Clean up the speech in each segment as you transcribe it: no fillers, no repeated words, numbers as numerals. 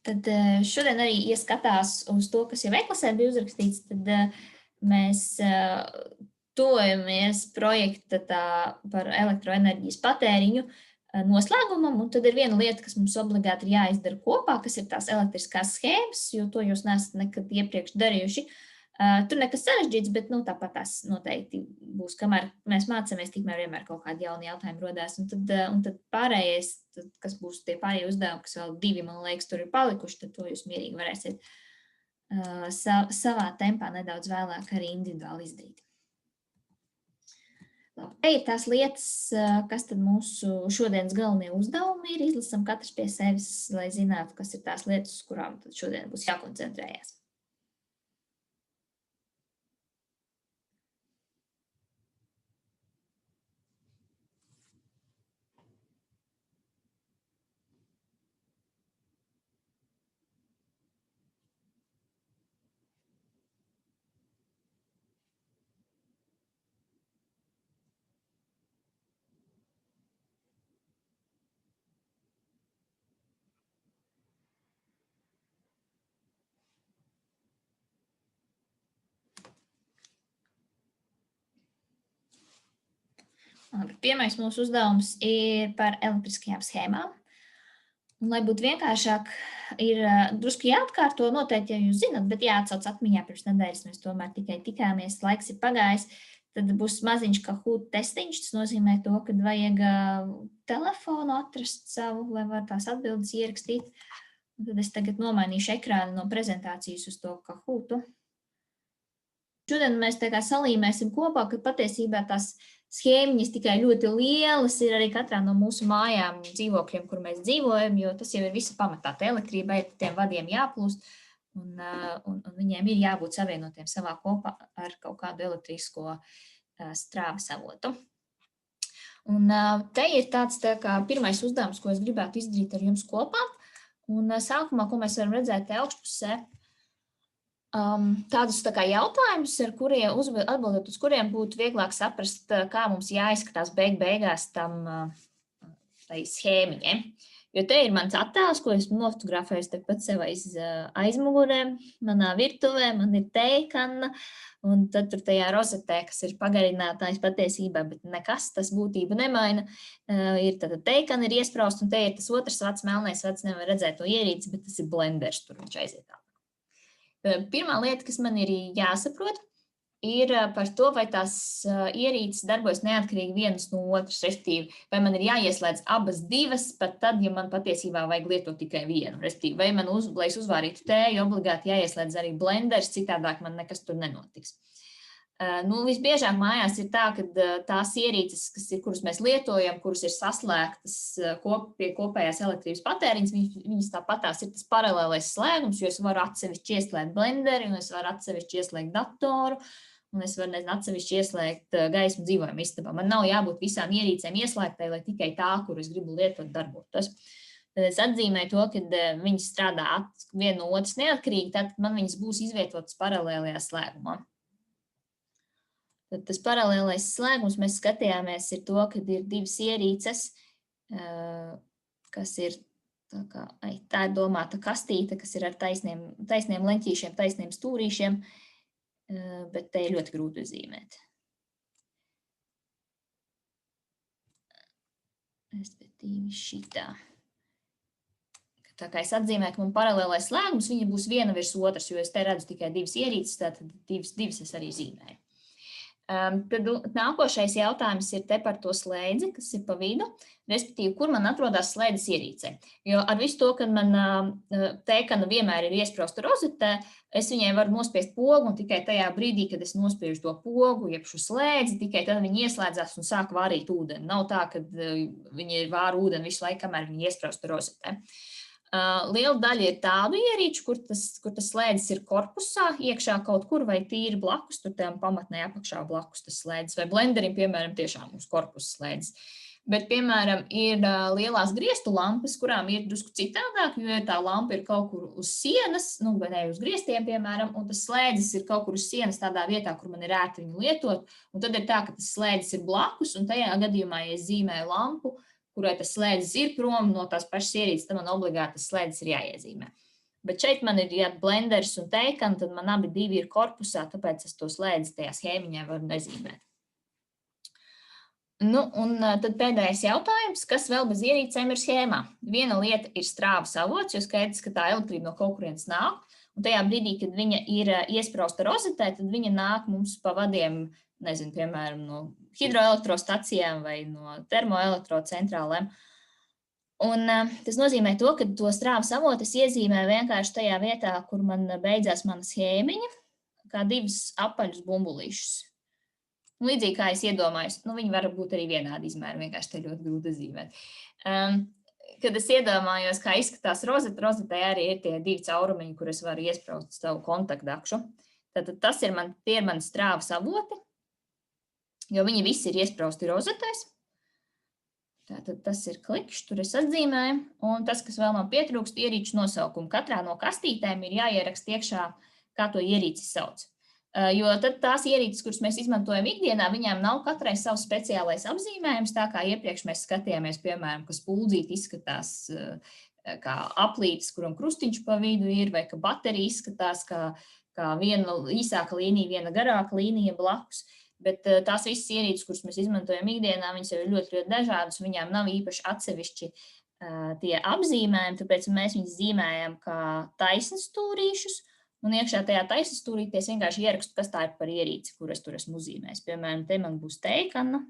Tad šodien arī ieskatās uz to, kas jau e-klasē bija uzrakstīts, tad mēs tuvojamies projekta par elektroenerģijas patēriņu noslēgumam, un tad ir viena lieta, kas mums obligāti ir jāizdara kopā, kas ir tās elektriskās schēmas, jo to jūs neesat nekad iepriekš darījuši. Tur nekas sarežģīts, bet tāpat tās noteikti būs, kamēr mēs mācāmies, tikmēr vienmēr kaut kādi jauni jautājumi rodās. Un tad pārējais, kas būs tie pārējie uzdevumi, kas vēl 2, man liekas, tur ir palikuši, tad to jūs mierīgi varēsiet savā tempā nedaudz vēlāk arī individuāli izdarīt. Te ir tās lietas, kas tad mūsu šodienas galvenie uzdevumi ir. Izlasam katrs pie sevis, lai zinātu, kas ir tās lietas, uz kurām tad šodien būs jākoncentrējās. Pirmais mūsu uzdevums ir par elektriskajām schēmām. Un, lai būtu vienkāršāk, ir drusku jāatkārto, noteikti, ja jūs zinat, bet jāatsauc atmiņā pirms nedēļas, mēs tomēr tikai tikāmies, laiks ir pagājis, tad būs maziņš Kahoot testiņš, tas nozīmē to, ka vajag telefonu atrast savu, lai var tās atbildes ierakstīt. Un tad es tagad nomainīšu ekrānu no prezentācijas uz to Kahootu. Šodien mēs tā kā salīmēsim kopā, ka patiesībā tās schēmiņas tikai ļoti lielas ir arī katrā no mūsu mājām dzīvokļiem, kur mēs dzīvojam, jo tas jau ir visa pamatā. Tā elektrība ir tiem vadiem jāplūst, un viņiem ir jābūt savienotiem savā kopā ar kaut kādu elektrisko strāvas avotu. Un te ir tāds tā kā pirmais uzdevums, ko es gribētu izdarīt ar jums kopā. Un sākumā, ko mēs varam redzēt te augšpusē, tādus tā kā jautājumus, atbildot uz kuriem būtu vieglāk saprast, kā mums jāizskatās beigās tai schēmiņai. Jo te ir mans attēls, ko esmu nofotografējis tepat sev aizmugurē, manā virtuvē, man ir teikanna, un tad tur tajā rozetē, kas ir pagarinātājs patiesībā, bet nekas, tas būtību nemaina. Ir tāda teikanna, ir iespraust, un te ir tas otrs vats, melnais vats, nevar redzēt to ierīci, bet tas ir blenders, tur viņš aiziet tālāk. Pirmā lieta, kas man ir jāsaprot, ir par to, vai tās ierīces darbojas neatkarīgi vienas no otras, respektīvi, vai man ir jāieslēdz abas divas, pat tad, ja man patiesībā vajag lietot tikai vienu, respektīvi, vai man, lai es uzvārītu tēju, obligāti jāieslēdz arī blenders, citādāk man nekas tur nenotiks. Visbiežāk mājās ir tā, ka tās ierīces, kuras mēs lietojam, kuras ir saslēgtas pie kopējās elektrības patēriņas, viņas tāpatās ir tas paralēlais slēgums, jo es varu atsevišķi ieslēgt blenderi, un es varu atsevišķi ieslēgt datoru, un es varu atsevišķi ieslēgt gaismu dzīvojuma istabā. Man nav jābūt visām ierīcēm ieslēgtai, lai tikai tā, kuru es gribu lietot, darbotos. Tad es atzīmēju to, ka viņas strādā viena no otras neatkarīgi, tad man viņas būs izvietotas paralēlajā slēgumā. Tad tas paralēlais slēgums mēs skatījāmies ir to, ka ir divas ierīces, kas ir, tā ir domāta kastīte, kas ir ar taisniem leņķīšiem, taisniem stūrīšiem, bet te ir ļoti grūti uzzīmēt. Respektīvi šitā. Tā kā es atzīmēju, ka man paralēlais slēgums, viņa būs viena virs otras, jo es te redzu tikai divas ierīces, tātad divas es arī zīmēju. Tad nākošais jautājums ir te par to slēdzi, kas ir pa vidu, respektīvi, kur man atrodas slēdzes ierīcē. Jo ar visu to, ka man teikana vienmēr ir iesprausta rozetē, es viņai varu nospiest pogu, un tikai tajā brīdī, kad es nospiežu to pogu, jeb šo slēdzi, tikai tad viņi ieslēdzās un sāk vārīt ūdeni. Nav tā, ka viņi vāra ūdeni visu laiku, kamēr viņi iesprausta rozetē. Liela daļa ir tādu ierīču, kur tas slēdzis ir korpusā, iekšā kaut kur vai tīri blakus, tur tajam pamatnē apakšā blakus tas slēdzis, vai blenderim, piemēram, tiešām uz korpusa slēdzis. Bet, piemēram, ir lielās griestu lampas, kurām ir drusku citādāk, jo tā lampa ir kaut kur uz sienas, vai ne uz griestiem, piemēram, un tas slēdzis ir kaut kur uz sienas tādā vietā, kur man ir ērti viņu lietot, un tad ir tā, ka tas slēdzis ir blakus, un tajā gadījumā, ja es zīmēju lampu, kurai tas slēdzis ir prom no tās pašas ierīces, tad man obligāti tas slēdzis ir jāiezīmē. Bet šeit man ir blenders un teikana, tad man abi divi ir korpusā, tāpēc es to slēdzi tajā schēmiņā varu nezīmēt. Nu, un tad pēdējais jautājums, kas vēl bez ierīcēm ir schēmā? Viena lieta ir strāvas avots, jo skaidrs, ka tā elektrība no kaut kurienes nāk, un tajā brīdī, kad viņa ir iesprausta rozetē, tad viņa nāk mums pa vadiem, nezinu, piemēram, no hidroelektrostacijām vai no termoelektrocentrālēm. Un tas nozīmē to, ka to strāvas avotu es iezīmēju vienkārši tajā vietā, kur man beidzās mana schēmiņa, kā divas apaļus bumbulīšus. Līdzīgi kā es iedomājos, viņi var būt arī vienādi izmēri, vienkārši te ļoti grūti zīmēt. Kad es iedomājos, kā izskatās rozete, rozetē arī ir tie divi caurumiņi, kur es varu iespraust savu kontaktdakšu. Tātad tie ir mani strāvas avoti, jo viņi visi ir iesprausti rozetēs. Tātad tas ir klikšs, tur es atzīmēju, un tas, kas vēl man pietrūkst, ierīču nosaukumu. Katrā no kastītēm ir jāieraksta iekšā, kā to ierīci sauc. Jo tad tās ierīces, kuras mēs izmantojam ikdienā, viņām nav katrai savs speciālais apzīmējums, tā kā iepriekš mēs skatījāmies, piemēram, ka spuldzīte izskatās kā aplītes, kuram krustiņš pa vidu ir, vai ka baterija izskatās kā viena īsāka līnija, viena garāka līnija blakus. Bet tās visas ierīces, kuras mēs izmantojam ikdienā, viņas jau ir ļoti, ļoti dažādas, viņām nav īpaši atsevišķi tie apzīmējumi, tāpēc mēs viņus zīmējam kā taisnstūrīšus, un iekšā tajā taisnstūrītē es vienkārši ierakstu, kas tā ir par ierīci, kur es tur esmu uzzīmējis. Piemēram, te man būs teikana.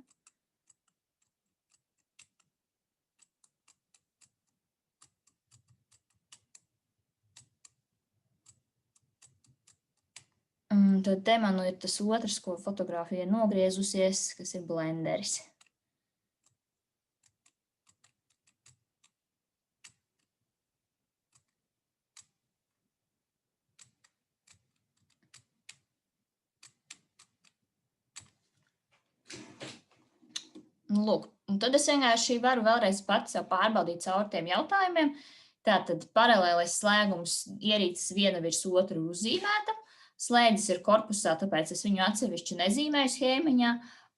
Un tad te man ir tas otrs, ko fotogrāfija ir nogriezusies, kas ir blenderis. Lūk, un tad es vienkārši varu vēlreiz pats sev pārbaudīt caur tiem jautājumiem. Tātad paralēlais slēgums ierīces viena virs otru uzzīmēta. Slēdzis ir korpusā, tāpēc es viņu atsevišķi nezīmēju schēmiņā,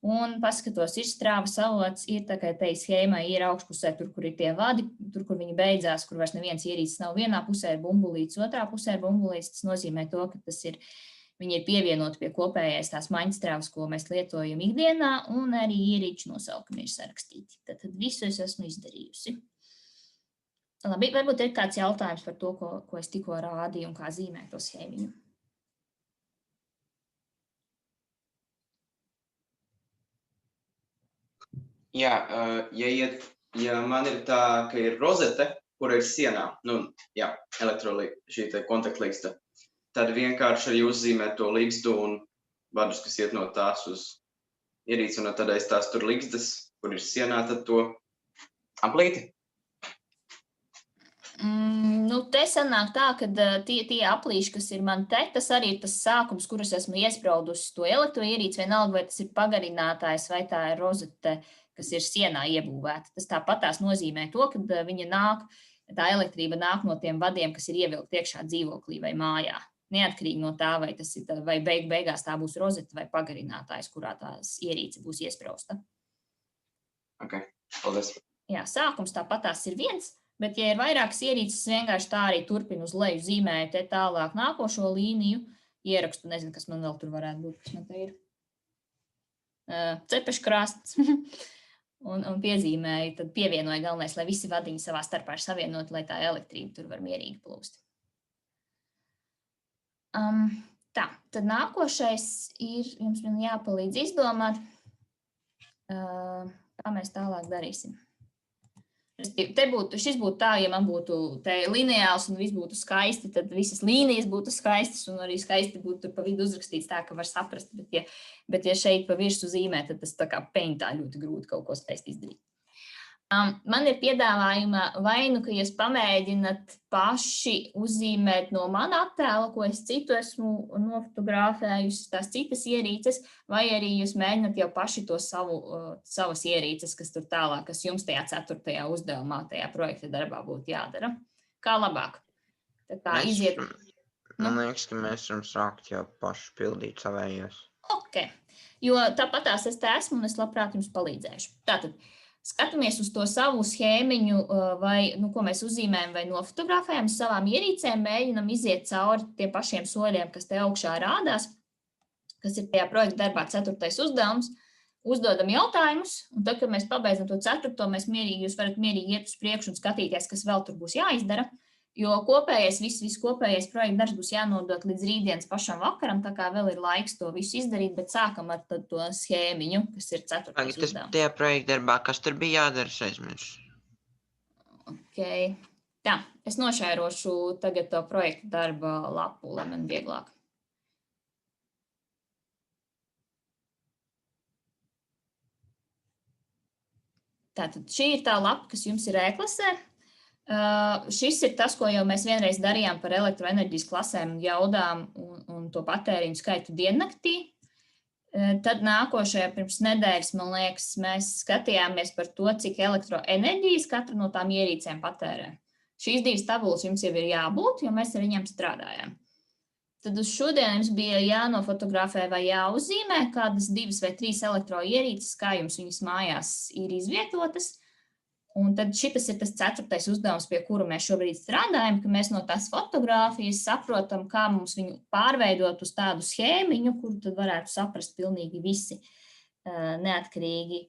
un paskatos, ir strāvas avots, ir tā kā te schēmai ir augšpusē, tur, kur ir tie vadi, tur, kur viņi beidzās, kur vairs neviens ierīces nav vienā pusē ir bumbulīts, otrā pusē ir bumbulīts, tas nozīmē to, ka viņi ir pievienoti pie kopējais tās maņstrāvas, ko mēs lietojam ikdienā, un arī ierīču nosaukumi ir sarakstīti. Tad visu es esmu izdarījusi. Labi, varbūt ir kāds jautājums par to, ko es tikko rādīju un kā zīmēt to schēmiņu. Jā, ja man ir tā, ka ir rozete, kura ir sienā, šī kontaktlīgsta, tad vienkārši arī uzzīmēt to līgstu un vadus, kas iet no tās uz ierīci, un tad aiz tās tur līgstas, kur ir sienā, tad to aplīti. Te sanāk tā, ka tie aplīši, kas ir man te, tas arī ir tas sākums, kurus esmu iespraudusi to elektroierīci, vienalga, vai tas ir pagarinātājs, vai tā ir rozete, kas ir sienā iebūvēta. Tas tāpatās nozīmē to, ka tā elektrība nāk no tiem vadiem, kas ir ievilkti iekšā dzīvoklī vai mājā. Neatkarīgi no tā, vai tas ir, vai beigās tā būs rozete vai pagarinātājs, kurā tās ierīce būs iesprausta. Ok, paldies. Jā, sākums tāpatās ir viens, bet ja ir vairākas ierīces, vienkārši tā arī turpinu uz leju zīmēju te tālāk nākošo līniju, ierakstu, nezinu, kas man vēl tur varētu būt, kas man te ir. Cepeškrāsts. Un piezīmēju, tad pievienoju galvenais, lai visi vadiņi savā starpā ir savienoti, lai tā elektrība tur var mierīgi plūst. Tā, tad nākošais ir, jums man jāpalīdz izdomāt, kā mēs tālāk darīsim. Šis būtu tā, ja man būtu te lineāls un viss būtu skaisti, tad visas līnijas būtu skaistas un arī skaisti būtu tur pa vidu uzrakstīts tā, ka var saprast, bet ja šeit pa virsu zīmē, tad tas tā kā peintā ļoti grūti kaut ko skaisti izdarīt. Man ir piedāvājuma vai nu, ka jūs pamēģināt paši uzzīmēt no mana attēla, ko es citu esmu nofotografējusi, tās citas ierīces, vai arī jūs mēģināt jau paši to savas ierīces, kas tur tālāk, kas jums tajā 4. uzdevumā, tajā projekta darbā būtu jādara. Kā labāk? Tā kā iziet. Man liekas, ka mēs varam sākt jau paši pildīt savējos. Ok, jo tāpatās es te esmu un es labprāt jums palīdzēšu. Tātad. skatāmies uz to savu schēmiņu, vai, ko mēs uzzīmējam vai nofotografējam uz savām ierīcēm, mēģinam iziet cauri tiem pašiem soļiem, kas te augšā rādās, kas ir tajā projekta darbā 4. uzdevums, uzdodam jautājumus, un tad, kad mēs pabeidzam to 4., jūs varat mierīgi iet uz priekšu un skatīties, kas vēl tur būs jāizdara, jo viss kopējais projekta darbs būs jānodot līdz rītdienas pašam vakaram, tā kā vēl ir laiks to visu izdarīt, bet sākam ar to schēmiņu, kas ir 4. uzdevums. Tajā projekta darbā, kas tur bija jādara, es aizmirsu. Okay. Tā, es nošērošu tagad to projekta darba lapu, lai man vieglāk. Tātad šī ir tā lapa, kas jums ir e-klasē. Šis ir tas, ko jau mēs vienreiz darījām par elektroenerģijas klasēm, jaudām un to patēriņu skaitu diennaktī. Tad nākošajā pirms nedēļas, man liekas, mēs skatījāmies par to, cik elektroenerģijas katra no tām ierīcēm patērē. Šīs 2 tabulas jums jau ir jābūt, jo mēs ar viņiem strādājām. Tad uz šodien jums bija jānofotografē vai jāuzzīmē kādas 2 vai 3 elektroierīces, kā jums viņas mājās ir izvietotas. Un tad šitas ir tas 4. uzdevums, pie kura mēs šobrīd strādājam, ka mēs no tās fotogrāfijas saprotam, kā mums viņu pārveidot uz tādu schēmiņu, kuru tad varētu saprast pilnīgi visi neatkarīgi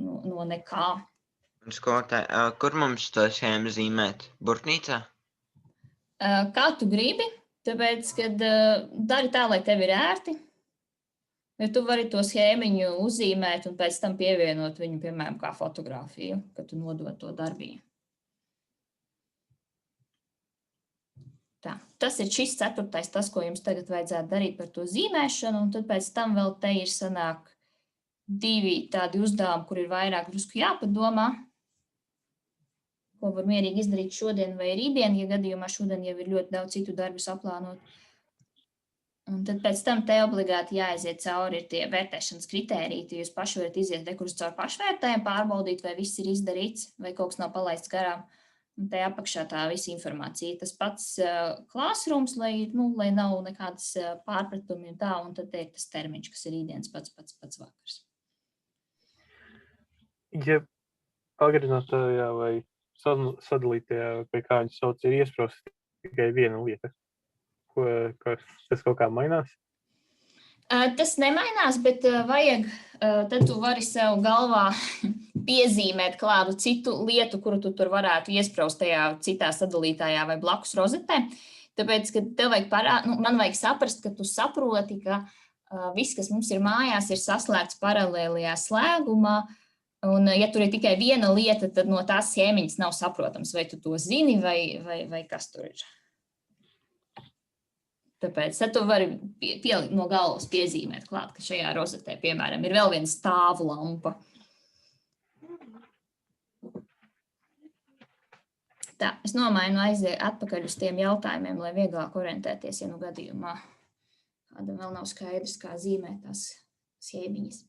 no nekā. Un skolotāji, kur mums to schēmu zīmēt? Burtnīcā? Kā tu gribi, tāpēc, kad dari tā, lai tev ir ērti, jo tu vari to schēmiņu uzzīmēt un pēc tam pievienot viņu, piemēram, kā fotogrāfiju, kad tu nodod to darbību. Tā, tas ir šis 4. tas, ko jums tagad vajadzētu darīt par to zīmēšanu, un tad pēc tam vēl te ir sanāk 2 tādi uzdevumi, kur ir vairāk drusku jāpadomā, ko var mierīgi izdarīt šodien vai rītdien, ja gadījumā šodien jau ir ļoti daudz citu darbu saplānot. Un tad pēc tam te obligāti jāaiziet cauri ir tie vērtēšanas kritēriji, jūs paši varat iziet rekursus caur pašvērtējumu, pārbaudīt, vai viss ir izdarīts, vai kaut kas nav palaists garām. Un te apakšā tā visa informācija. Tas pats Classrooms, lai nav nekādas pārpratumi un tā, un tad te ir tas termiņš, kas ir rītdienas pats vakars. Ja pagarinātajā vai sadalītajā, vai kā viņi sauc, ir iesprosta tikai viena lieta, tas kaut kā mainās? Tas nemainās, bet vajag, tad tu vari sev galvā piezīmēt klātu citu lietu, kuru tu tur varētu iespraust tajā citā sadalītājā vai blakus rozetē. Tāpēc, ka tev vajag man vajag saprast, ka tu saproti, ka viss, kas mums ir mājās, ir saslēgts paralēlajā slēgumā. Un, ja tur ir tikai viena lieta, tad no tās schēmiņas nav saprotams, vai tu to zini, vai kas tur ir. Tāpēc tad tu vari no galvas piezīmēt klāt, ka šajā rozetē, piemēram, ir vēl viena stāvu lampa. Tā, es nomainu atpakaļ uz tiem jautājumiem, lai vieglāk orientēties, ja nu gadījumā kādam vēl nav skaidrs, kā zīmēt tās schēmiņas.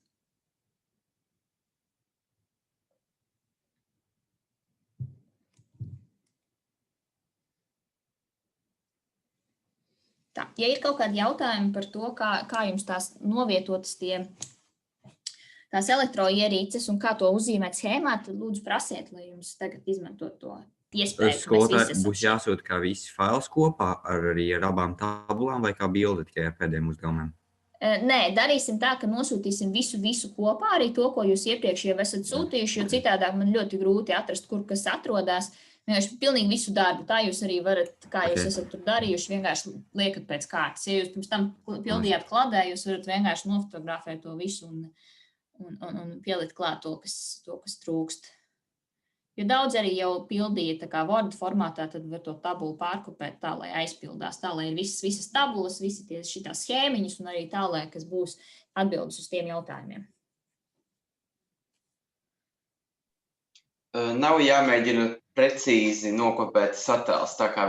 Tā, ja ir kaut kādi jautājumi par to, kā jums tās novietotas tās elektroierīces un kā to uzzīmēt schēmā, tad lūdzu prasiet, lai jums tagad izmantot to iespēju. Skolotāji būs jāsūt kā visi fails kopā arī ar abām tabulām vai kā bilde tikai ar pēdējiem uzdevumiem? Nē, darīsim tā, ka nosūtīsim visu kopā, arī to, ko jūs iepriekš jau esat sūtījuši, jo citādāk man ļoti grūti atrast, kur kas atrodas. Vienkārši pilnīgi visu darbu, tā jūs arī varat, kā jūs esat tur darījuši, vienkārši liekat pēc kārtas. Ja jūs pirms tam pildījāt kladē, jūs varat vienkārši nofotografēt to visu un pielikt klāt to, kas trūkst. Jo daudz arī jau pildīja tā kā Word formātā, tad var to tabulu pārkopēt tā, lai aizpildās, tā, lai ir visas tabulas, visi šitās schēmiņas un arī tā, lai kas būs atbildes uz tiem jautājumiem. Nav jāmēģina precīzi nokopēt attēls, tā kā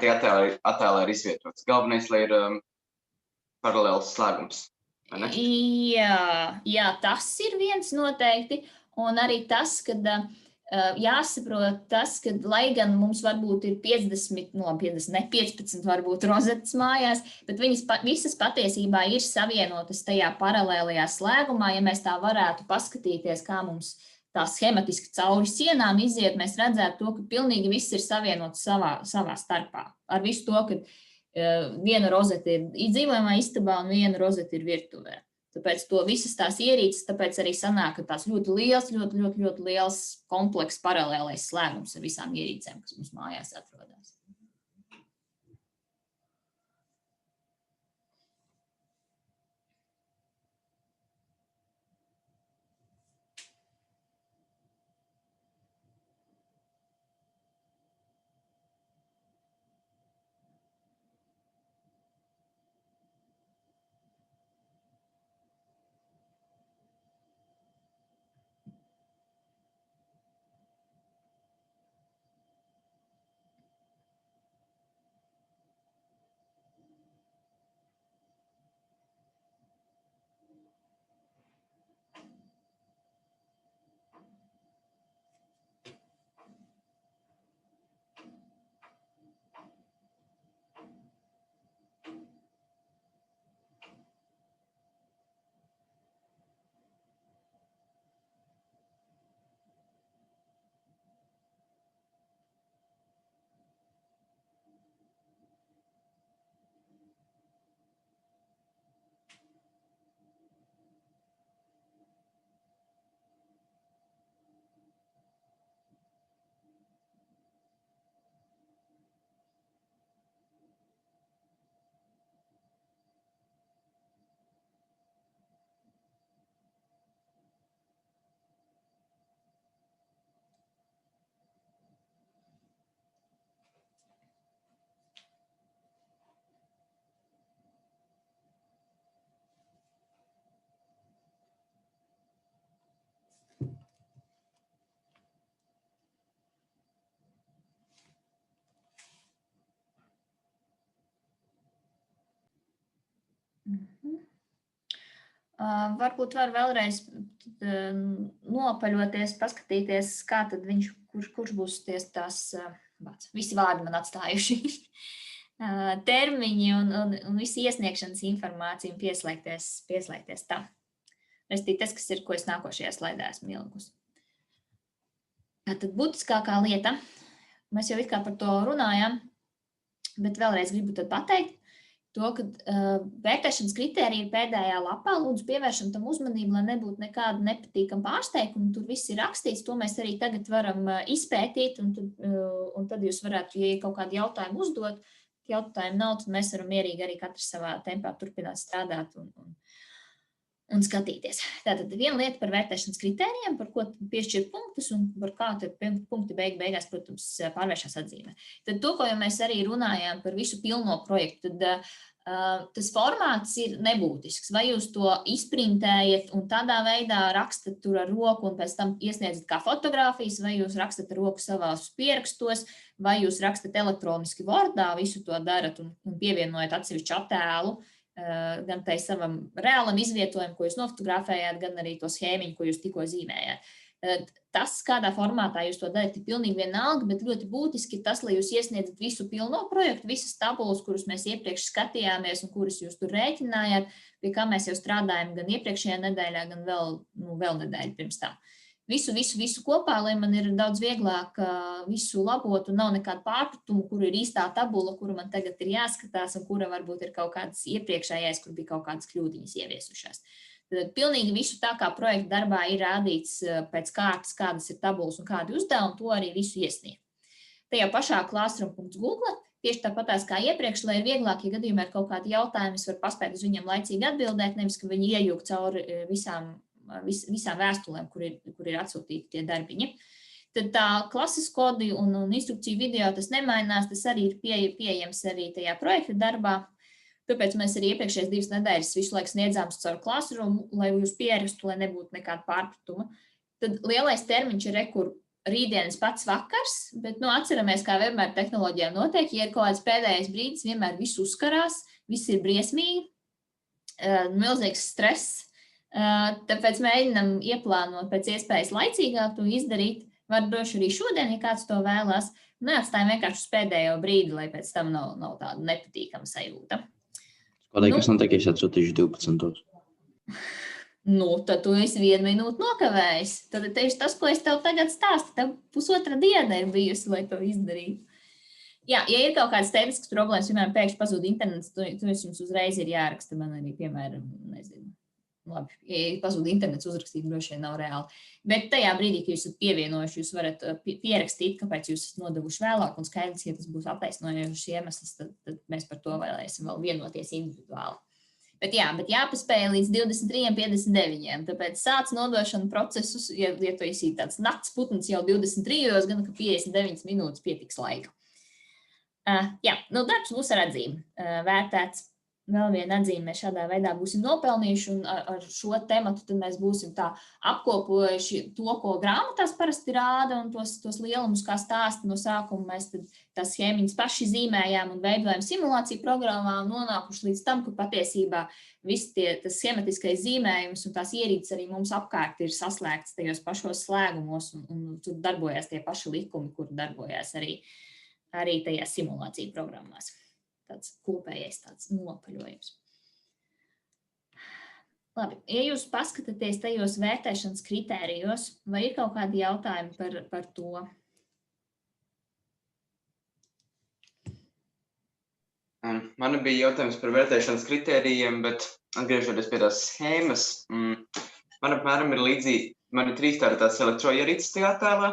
tie attēli ir izvietots. Galvenais, lai ir paralēls slēgums. Jā, tas ir viens noteikti. Un arī tas, kad jāsaprot tas, ka lai gan mums varbūt ir 15 varbūt rozetes mājās, bet viņas visas patiesībā ir savienotas tajā paralēlajā slēgumā, ja mēs tā varētu paskatīties, kā mums tā schematiski cauri sienām iziet, mēs redzētu to, ka pilnīgi viss ir savienots savā starpā. Ar visu to, ka viena rozete ir izdzīvojamā istabā un viena rozete ir virtuvē. Tāpēc to visas tās ierīces, tāpēc arī sanāk, ka tās ļoti liels komplekss paralēlais slēgums ar visām ierīcēm, kas mums mājās atrodas. Varbūt var vēlreiz nopaļoties, paskatīties, kā tad viņš, kurš būs tās, visi vārdi man atstājuši, termiņi un visi iesniegšanas informācija un pieslēgties tam. Restīt tas, kas ir, ko es nākošajā slaidā esmu ielikusi. Tātad būtiskākā lieta, mēs jau it kā par to runājām, bet vēlreiz gribu tad pateikt, to, ka vērtēšanas kritērija ir pēdējā lapā, lūdzu pievēršam tam uzmanību, lai nebūtu nekāda nepatīkama pārsteiguma, tur viss ir rakstīts, to mēs arī tagad varam izpētīt, un tad jūs varētu, ja kaut kādu jautājumu uzdot, jautājumu nav, tad mēs varam mierīgi arī katrs savā tempā turpināt strādāt un skatīties. Tātad viena lieta par vērtēšanas kritērijiem, par ko piešķir punktus un par kā punkti beigās, protams, pārvēršās atzīmē. Tad to, ko jau mēs arī runājām par visu pilno projektu, tad tas formāts ir nebūtisks. Vai jūs to izprintējat un tādā veidā rakstat tur ar roku un pēc tam iesniedzat kā fotogrāfijas, vai jūs rakstat ar roku savās pierakstos, vai jūs rakstat elektroniski Wordā, visu to darat un pievienojat atsevišķu attēlu, gan tai savam reālam izvietojumam, ko jūs nofotografējāt, gan arī to schēmiņu, ko jūs tikko zīmējāt. Tas, kādā formātā jūs to darat, ir pilnīgi vienalga, bet ļoti būtiski ir tas, lai jūs iesniedzat visu pilno projektu, visas tabulas, kuras mēs iepriekš skatījāmies un kuras jūs tur rēķinājāt, pie kā mēs jau strādājam gan iepriekšējā nedēļā, gan vēl nedēļu pirms tam. Visu kopā, lai man ir daudz vieglāk visu labot un nav nekāda pārpratuma, kur ir īstā tabula, kura man tagad ir jāskatās un kura varbūt ir kaut kāds iepriekšējais, kur bija kaut kādas kļūdiņas ieviesušās. Tad pilnīgi visu tā kā projekta darbā ir rādīts pēc kārtas, kādas ir tabulas un kādi uzdevumi, to arī visu iesniegt. Tajā pašā classroom.google, tieši tāpatās kā iepriekš, lai ir vieglāk, ja gadījumā ir kaut kādi jautājumi, es varu paspēt uz viņiem laicīgi atbildēt, nevis, ka viņi iejūg cauri visām vēstulēm, kur ir atsūtīti tie darbiņi. Tad tā klases kodi un instrukciju video tas nemainās, tas arī ir pieejams arī tajā projekta darbā. Tāpēc mēs arī iepriekšējās 2 nedēļas visu laiku sniedzām caur Classroom, lai jūs pierastu, lai nebūtu nekāda pārpratuma. Tad lielais termiņš ir rekur rītdienas pats vakars, bet atceramies, kā vienmēr tehnoloģijām notiek, ja ir kaut kāds pēdējais brīdis, vienmēr viss uzkarās, viss ir briesmīgi, milzīgs stress. Tāpēc mēģinam ieplānot pēc iespējas laicīgāk to izdarīt. Var droši arī šodien, ja kāds to vēlās, neatstājam vienkārši uz pēdējo brīdi, lai pēc tam nav tāda nepatīkama sajūta. Kādēļ, kas notiek, ja es atsūtīšu 12. Nu, tad tu esi 1 minūti nokavējis. Tad ir tieši tas, ko es tev tagad stāstu. Tev 1,5 diena ir bijusi, lai to izdarītu. Jā, ja ir kaut kādas tehniskas problēmas, piemēram, pēkšņi pazūd internets, tad jums uzreiz ir jāraksta man arī, piemēram, nezinu. Labi, ja pazūd internets, uzrakstīt droši vien nav reāli. Bet tajā brīdī, kad jūs esat pievienojuši, jūs varat pierakstīt, kāpēc jūs esat nodevuši vēlāk, un skaidrs, ja tas būs attaisnojošs iemesls, tad mēs par to varēsim vēl vienoties individuāli. Bet jāpaspēja līdz 23:59. Tāpēc sāc nodošanu procesus, ja tu esi tāds nakts putns jau 23, gan ka 59 minūtes pietiks laika. Darbs būs ar atzīmi vērtēts. Vēl viena atzīme mēs šādā veidā būsim nopelnījuši, un ar šo tematu tad mēs būsim tā apkopojuši to, ko grāmatās parasti rāda, un tos lielumus, kā stāsta no sākuma. Mēs tad tās schēmiņas paši zīmējām un veidojam simulāciju programmā un nonākuši līdz tam, ka patiesībā viss tas schematiskais zīmējums un tās ierīces arī mums apkārt ir saslēgts tajos pašos slēgumos, un tur darbojas tie paši likumi, kur darbojas arī tajās simulāciju programmās. Tāds kopējais tāds nopaļojums. Labi, ja jūs paskatāties tajos vērtēšanas kritērijos, vai ir kaut kādi jautājumi par to? Man bija jautājums par vērtēšanas kritērijiem, bet atgriežoties pie tās schēmas, man apmēram ir līdzīgi, man ir 3 tādas elektroierīces tajā attēlā.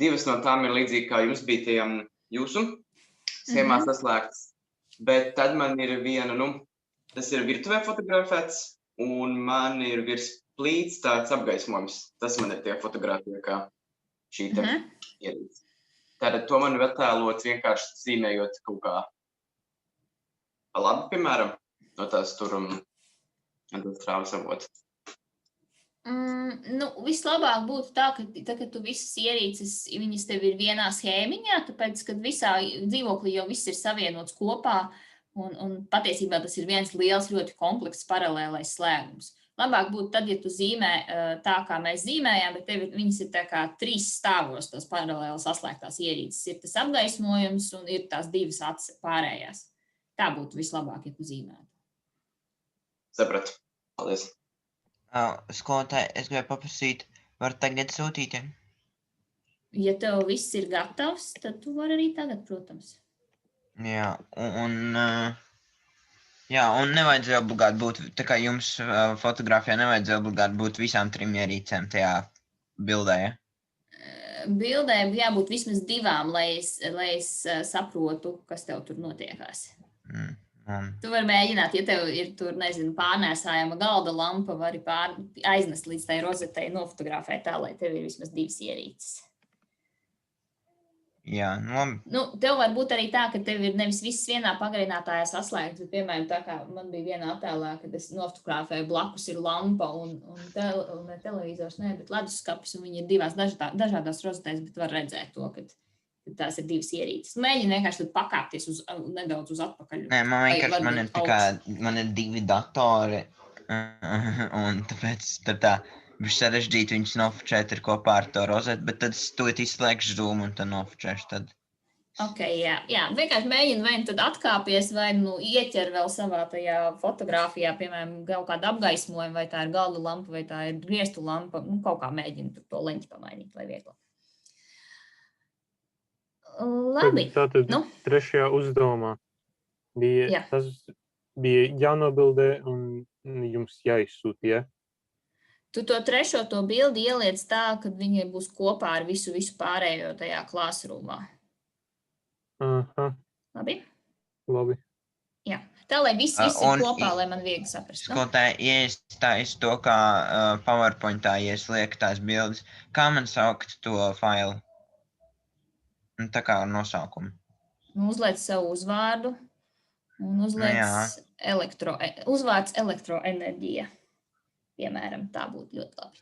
2 no tām ir līdzīgi, kā jums bija tajām jūsu schēmā saslēgtas. Bet tad man ir viena, tas ir virtuvē fotografēts, un man ir virs plīts tāds apgaismojums. Tas man ir tie fotogrāfija, kā šī te ierīce. Tātad to man ir attēlots vienkārši zīmējot kaut kā labi, piemēram, no tās tur strāvas avots. Vislabāk būtu tā, ka tu visas ierīces, viņas tev ir vienā schēmiņā, tāpēc, kad visā dzīvoklī jau viss ir savienots kopā, un patiesībā tas ir viens liels, ļoti komplekss paralēlais slēgums. Labāk būtu tad, ja tu zīmē tā, kā mēs zīmējām, bet viņas ir tā kā 3 stāvos, tās paralēli saslēgtās ierīces. Ir tas apgaismojums un ir tās 2 acis pārējās. Tā būtu vislabāk, ja tu zīmētu. Sapratu. Paldies. Skolotāji, es gribēju paprasīt, var tagad sūtīt? Ja tev viss ir gatavs, tad tu vari arī tagad, protams. Jā, un nevajadzēja obligāti būt, tā kā jums fotogrāfijā nevajadzēja obligāti būt visām 3 ierīcēm tajā bildē, ja? Bildē jābūt vismaz 2, lai es saprotu, kas tev tur notiekās. Tu vari mēģināt, ja tev ir tur, nezinu, pārnēsājama galda lampa, vari aiznest līdz tai rozetei, nofotografēt tā, lai tev ir vismaz 2 ierīces. Jā, labi. Tev var būt arī tā, ka tev ir nevis viss vienā pagarinātājā saslēgts, bet, piemēram, tā kā man bija vienā attēlā, kad es nofotografēju, blakus ir lampa un televizors, bet leduskapis, un viņi ir 2 dažādās rozetēs, bet var redzēt to, ka tās ir 2 ierīces. Mēģini vienkārši pakāpties nedaudz uz atpakaļ. Nē, man ir 2 datori, un tāpēc tā viņš sarežģīti viņus nofočēt ir kopā ar to rozetu, bet tad es to izslēgšu Zoom un tad nofočēšu tad. Ok, jā. Vienkārši mēģini vai tad atkāpies, vai ieķer vēl savā tajā fotogrāfijā, piemēram, kaut kādu apgaismojumu, vai tā ir galda lampa, vai tā ir griestu lampa, kaut kā mēģini to leņķi pamainīt, lai vieglāk. Labi. Tātad 3. uzdevumā tas bija jānobildē un jums jāizsūta, ja? Tu to 3. bildi ieliec tā, kad viņi būs kopā ar visu pārējo tajā classroomā. Labi? Labi. Jā. Tā, lai viss ir kopā, lai man viegli saprast. Skolotāji, ja es taisu to, kā PowerPointā, ja es lieku tās bildes, kā man saukt to failu? Tā kā ar nosaukumu. Uzliec savu uzvārdu un uzliec uzvārds elektroenerģija. Piemēram, tā būtu ļoti labi.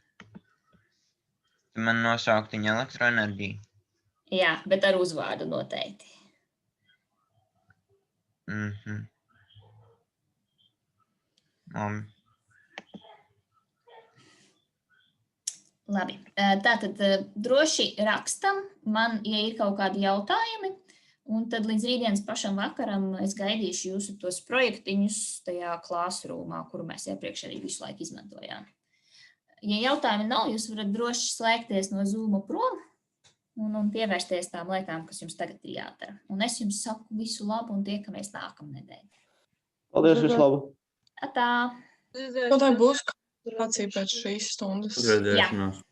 Man nosaukt viņa elektroenerģiju? Jā, bet ar uzvārdu noteikti. Labi, tātad droši rakstam man, ja ir kaut kādi jautājumi, Un tad līdz rītdienas pašam vakaram es gaidīšu jūsu tos projektiņus tajā Classroomā, kuru mēs iepriekš arī visu laiku izmantojām. Ja jautājumi nav, jūs varat droši slēgties no Zooma prom un pievērsties tām lietām, kas jums tagad ir jādara. Un es jums saku visu labu un tiekamies nākamnedēļ. Paldies, visu labu! Atā! Ko tā būs kāds pēc šīs stundas? Redzēšanās.